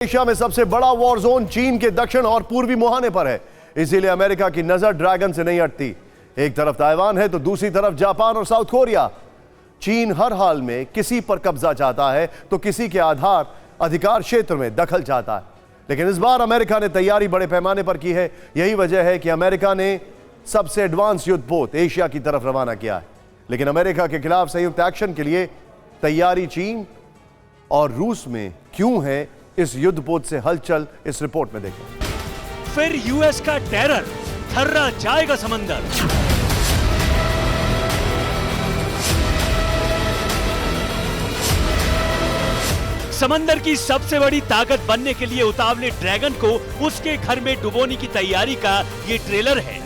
Asia में सबसे बड़ा वॉर जोन चीन के दक्षिण और पूर्वी मुहाने पर है, इसीलिए अमेरिका की नजर ड्रैगन से नहीं हटती। एक तरफ ताइवान है तो दूसरी तरफ जापान और साउथ कोरिया। चीन हर हाल में किसी पर कब्जा चाहता है तो किसी के अधिकार क्षेत्र में दखल चाहता है, लेकिन इस बार अमेरिका ने तैयारी बड़े पैमाने पर की है। यही वजह है कि अमेरिका ने सबसे एडवांस युद्धपोत एशिया की तरफ रवाना किया है। लेकिन अमेरिका के खिलाफ संयुक्त एक्शन के लिए तैयारी चीन और रूस में क्यों है, इस युद्धपोत से हलचल इस रिपोर्ट में देखें। फिर यूएस का टेरर, थर्रा जाएगा समंदर। समंदर की सबसे बड़ी ताकत बनने के लिए उतावले ड्रैगन को उसके घर में डुबोने की तैयारी का ये ट्रेलर है।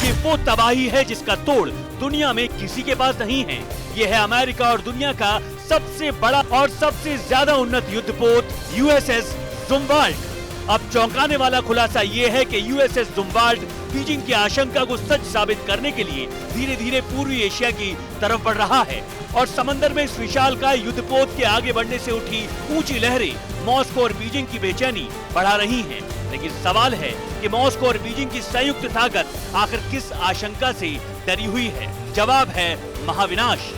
ये वो तबाही है जिसका तोड़ दुनिया में किसी के पास नहीं है। ये है अमेरिका और दुनिया का सबसे बड़ा और सबसे ज्यादा उन्नत युद्धपोत यूएसएस जुम्बाल्ट। अब चौंकाने वाला खुलासा ये है कि यूएसएस जुम्बाल्ट बीजिंग की आशंका को सच साबित करने के लिए धीरे धीरे पूर्वी एशिया की तरफ बढ़ रहा है और समंदर में इस विशालकाय युद्धपोत के आगे बढ़ने से उठी ऊंची लहरें मॉस्को और बीजिंग की बेचैनी बढ़ा रही हैं। लेकिन सवाल है कि मॉस्को और बीजिंग की संयुक्त ताकत आखिर किस आशंका से डरी हुई है? जवाब है महाविनाश।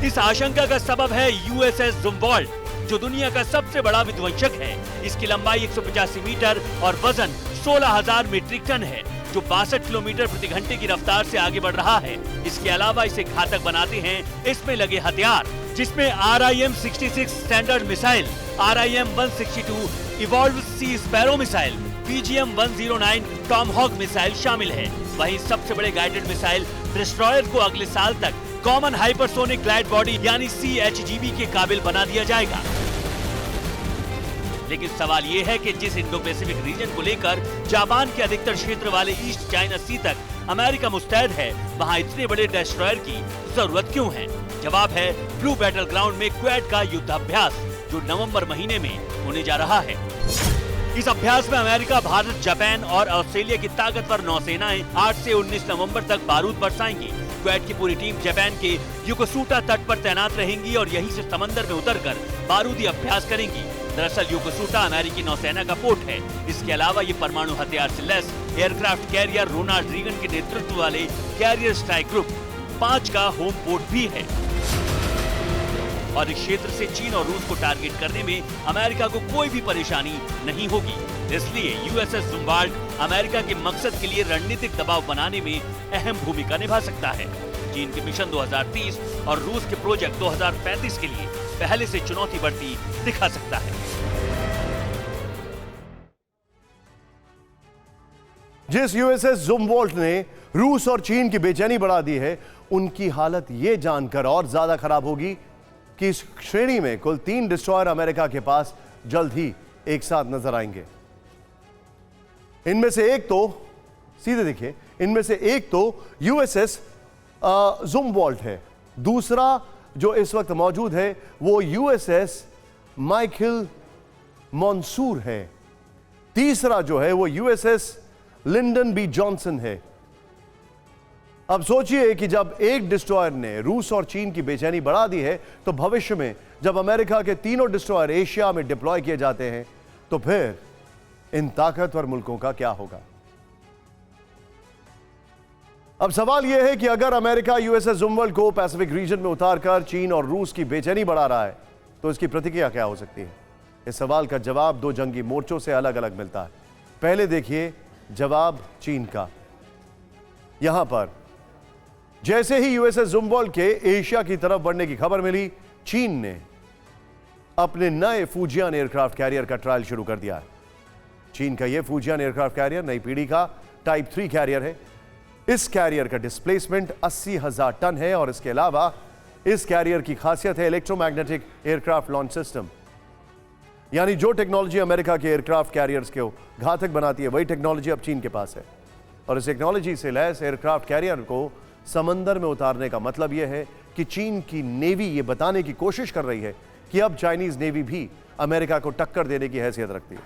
इस आशंका का सबब है यूएसएस जुम्बाल्ट, जो दुनिया का सबसे बड़ा विध्वंसक है। इसकी लंबाई 185 मीटर और वजन 16,000 मीट्रिक टन है, जो 62 किलोमीटर प्रति घंटे की रफ्तार से आगे बढ़ रहा है। इसके अलावा इसे घातक बनाते हैं इसमें लगे हथियार, जिसमें RIM-66 standard missile, RIM-162 evolve sea sparrow missile, PGM-109 Tomahawk missile शामिल है। वहीं सबसे बड़े गाइडेड मिसाइल डिस्ट्रॉयर को अगले साल तक कॉमन हाइपरसोनिक ग्लाइड बॉडी यानी CHGB के काबिल बना दिया जाएगा। लेकिन सवाल ये है कि जिस इंडो पैसिफिक रीजन को लेकर जापान के अधिकतर क्षेत्र वाले ईस्ट चाइना सी तक अमेरिका मुस्तैद है, वहां इतने बड़े डिस्ट्रॉयर की जरूरत क्यों है? जवाब है ब्लू बैटल ग्राउंड में क्वेड का युद्धाभ्यास, जो नवंबर महीने में होने जा रहा है। इस अभ्यास में अमेरिका, भारत, जापान और ऑस्ट्रेलिया की ताकतवर नौसेनाएं 8 से 19 नवंबर तक बारूद बरसाएंगी। क्वेड की पूरी टीम जापान के योकोसुटा तट पर तैनात रहेंगी और यहीं से समंदर में उतरकर बारूदी अभ्यास करेंगी। दरअसल योकोसुटा अमेरिकी नौसेना का पोर्ट है। इसके अलावा ये परमाणु हथियार से lace aircraft carrier Ronald Reagan के नेतृत्व वाले कैरियर स्ट्राइक ग्रुप 5 का होम पोर्ट भी है। और इस क्षेत्र से चीन और रूस को टारगेट करने में अमेरिका को कोई भी परेशानी नहीं होगी। इसलिए यूएसएस जुम्बाल्ट अमेरिका के मकसद के लिए रणनीतिक दबाव बनाने में अहम भूमिका निभा सकता है। चीन के मिशन 2030 और रूस के प्रोजेक्ट 2035 के लिए पहले से चुनौती बढ़ती दिखा सकता है। जिस यूएसएस जुम्बाल्ट ने रूस और चीन की बेचैनी बढ़ा दी है, उनकी हालत यह जानकर और ज्यादा खराब होगी कि इस श्रेणी में कुल 3 डिस्ट्रॉयर अमेरिका के पास जल्द ही एक साथ नजर आएंगे। इनमें से एक तो सीधे देखिए, इनमें से एक तो यूएसएस जुम्बाल्ट है, दूसरा जो इस वक्त मौजूद है वो यूएसएस माइकल मंसूर है, तीसरा जो है वो यूएसएस लिंडन बी जॉनसन है। अब सोचिए कि जब एक डिस्ट्रॉयर ने रूस और चीन की बेचैनी बढ़ा दी है, तो भविष्य में जब अमेरिका के तीनों डिस्ट्रॉयर एशिया में डिप्लॉय किए जाते हैं, तो फिर इन ताकतवर मुल्कों का क्या होगा? अब सवाल यह है कि अगर अमेरिका यूएसएस जुम्बाल्ट को पैसिफिक रीजन में उतारकर चीन और रूस की बेचैनी बढ़ा रहा है, तो इसकी प्रतिक्रिया क्या हो सकती है? इस सवाल का जवाब 2 जंगी मोर्चों से अलग अलग मिलता है। पहले देखिए जवाब चीन का। यहां पर जैसे ही यूएसएस जुम्बाल्ट के एशिया की तरफ बढ़ने की खबर मिली, चीन ने अपने नए फूजियान एयरक्राफ्ट कैरियर का ट्रायल शुरू कर दिया है। चीन का यह फूजियान एयरक्राफ्ट कैरियर नई पीढ़ी का टाइप 3 कैरियर है। इस कैरियर का डिस्प्लेसमेंट 80,000 टन है और इसके अलावा इस कैरियर की खासियत है इलेक्ट्रोमैग्नेटिक एयरक्राफ्ट लॉन्च सिस्टम, यानी जो टेक्नोलॉजी अमेरिका के एयरक्राफ्ट कैरियर्स को घातक बनाती है, वही टेक्नोलॉजी अब चीन के पास है। और इस टेक्नोलॉजी से लैस एयरक्राफ्ट कैरियर को समंदर में उतारने का मतलब यह है कि चीन की नेवी यह बताने की कोशिश कर रही है कि अब चाइनीज नेवी भी अमेरिका को टक्कर देने की हैसियत रखती है।